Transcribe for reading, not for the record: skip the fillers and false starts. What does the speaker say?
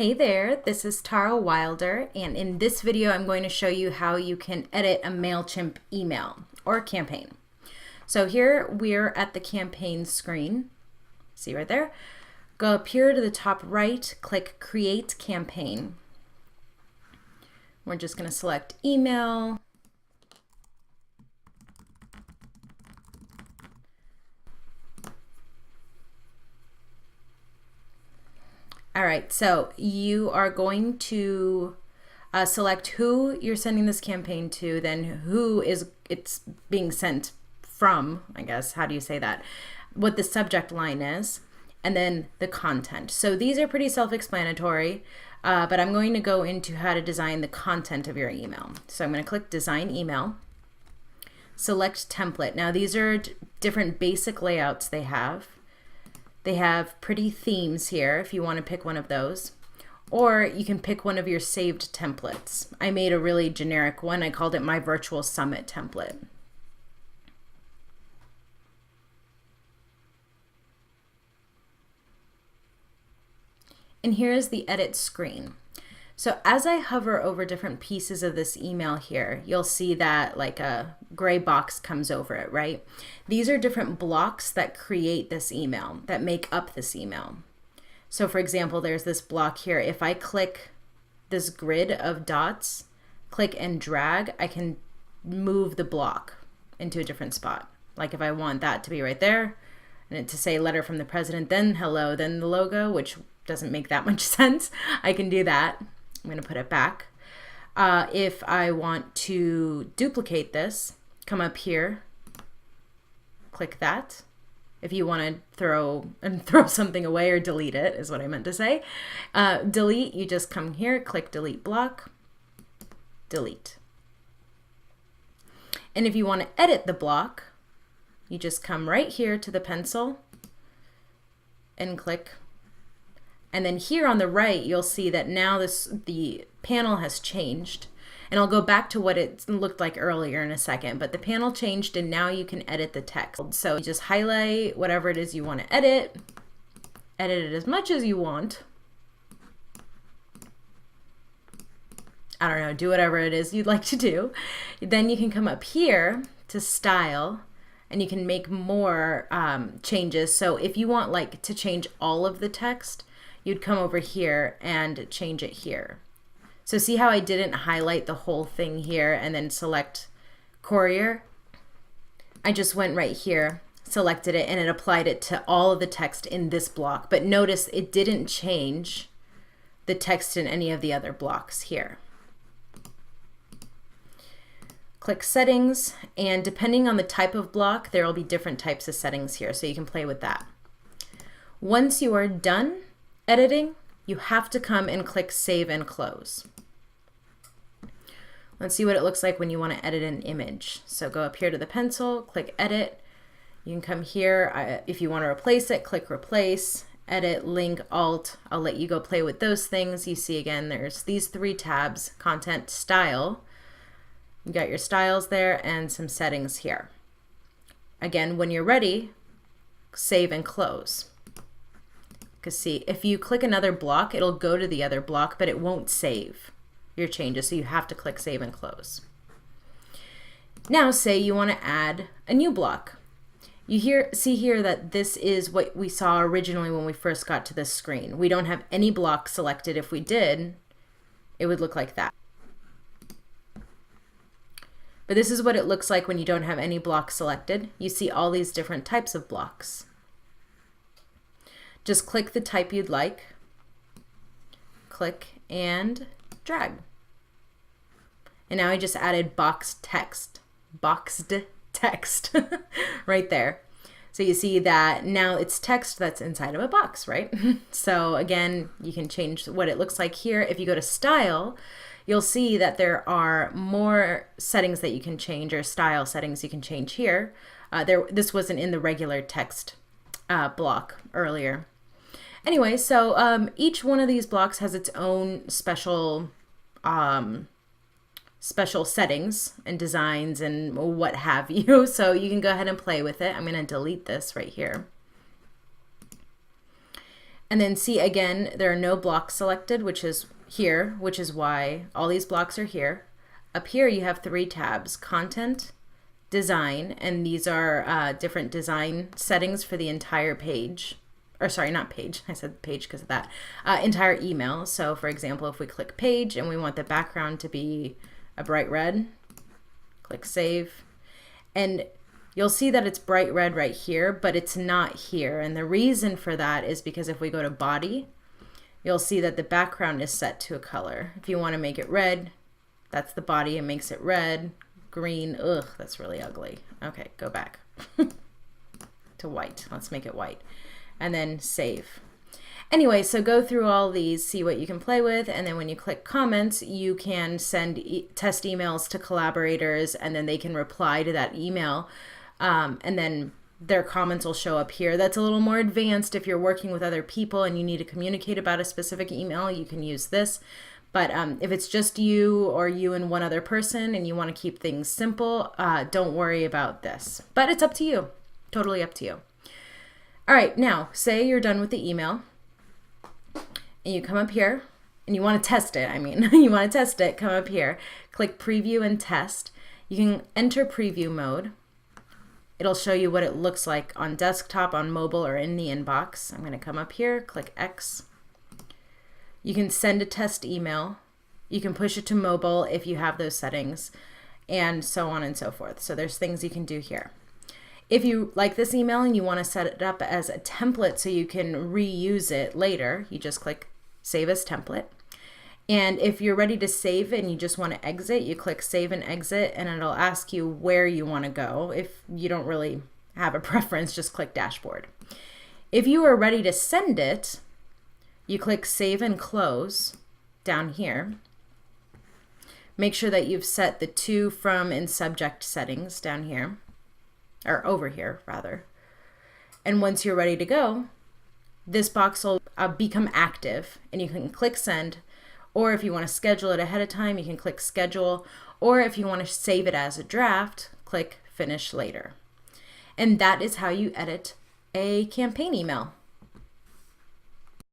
Hey there, this is Tara Wilder, and in this video I'm going to show you how you can edit a Mailchimp email or campaign. So here we're at the campaign screen. See right there? Go up here to the top right, click Create Campaign. We're just going to select email. All right, so you are going to select who you're sending this campaign to, then who it's being sent from, I guess, how do you say that? What the subject line is, and then the content. So these are pretty self-explanatory, but I'm going to go into how to design the content of your email. So I'm going to click Design Email, select Template. Now these are different basic layouts they have. They have pretty themes here if you want to pick one of those, or you can pick one of your saved templates. I made a really generic one. I called it my virtual summit template. And here is the edit screen. So as I hover over different pieces of this email here, you'll see that like a gray box comes over it, right? These are different blocks that create this email, that make up this email. So for example, there's this block here. If I click this grid of dots, click and drag, I can move the block into a different spot. Like if I want that to be right there, and it to say letter from the president, then hello, then the logo, which doesn't make that much sense, I can do that. I'm going to put it back. If I want to duplicate this, come up here, click that. If you want to throw something away or delete it, is what I meant to say. Delete, you just come here, click delete block, delete. And if you want to edit the block, you just come right here to the pencil and click. And then here on the right, you'll see that now the panel has changed. And I'll go back to what it looked like earlier in a second, but the panel changed and now you can edit the text. So you just highlight whatever it is you want to edit it as much as you want. I don't know, do whatever it is you'd like to do. Then you can come up here to style and you can make more changes. So if you want like to change all of the text, you'd come over here and change it here. So see how I didn't highlight the whole thing here and then select Courier? I just went right here, selected it, and it applied it to all of the text in this block. But notice it didn't change the text in any of the other blocks here. Click Settings, and depending on the type of block, there will be different types of settings here, so you can play with that. Once you are done editing, you have to come and click Save and Close. Let's see what it looks like when you want to edit an image. So go up here to the pencil, click Edit. You can come here. If you want to replace it, click Replace, Edit, Link, Alt. I'll let you go play with those things. You see again, there's these three tabs, Content, Style. You got your styles there and some settings here. Again, when you're ready, save and close. Because see, if you click another block, it'll go to the other block, but it won't save your changes, so you have to click Save and Close. Now say you want to add a new block. You see here that this is what we saw originally when we first got to this screen. We don't have any block selected. If we did, it would look like that. But this is what it looks like when you don't have any blocks selected. You see all these different types of blocks. Just click the type you'd like, click and drag. And now I just added boxed text right there. So you see that now it's text that's inside of a box, right? So again, you can change what it looks like here. If you go to Style, you'll see that there are more settings that you can change, or style settings you can change here. This wasn't in the regular text block earlier. Anyway, so each one of these blocks has its own special settings and designs and what have you. So you can go ahead and play with it. I'm going to delete this right here. And then see again, there are no blocks selected, which is here, which is why all these blocks are here. Up here you have 3 tabs: content, design, and these are different design settings for the entire page. Or sorry, not page, I said page because of that. Entire email. So for example, if we click page and we want the background to be a bright red, click save. And you'll see that it's bright red right here, but it's not here. And the reason for that is because if we go to body, you'll see that the background is set to a color. If you want to make it red, that's the body. It makes it red, green. Ugh, that's really ugly. Okay, go back to white. Let's make it white. And then save. Anyway, so go through all these, see what you can play with, and then when you click comments, you can send test emails to collaborators, and then they can reply to that email, and then their comments will show up here. That's a little more advanced if you're working with other people and you need to communicate about a specific email, you can use this. But if it's just you or you and one other person and you want to keep things simple, don't worry about this. But it's up to you, totally up to you. All right, now say you're done with the email. And you come up here and you want to test it. You want to test it, come up here, click preview and test. You can enter preview mode. It'll show you what it looks like on desktop, on mobile, or in the inbox. I'm going to come up here, click X. You can send a test email. You can push it to mobile if you have those settings, and so on and so forth. So there's things you can do here. If you like this email and you want to set it up as a template so you can reuse it later, you just click Save as Template. And if you're ready to save and you just want to exit, you click Save and Exit, and it'll ask you where you want to go. If you don't really have a preference, just click Dashboard. If you are ready to send it, you click Save and Close down here. Make sure that you've set the to, from, and subject settings down here. Or over here rather. And once you're ready to go, this box will become active and you can click send, or if you want to schedule it ahead of time, you can click schedule, or if you want to save it as a draft, click finish later. And that is how you edit a campaign email.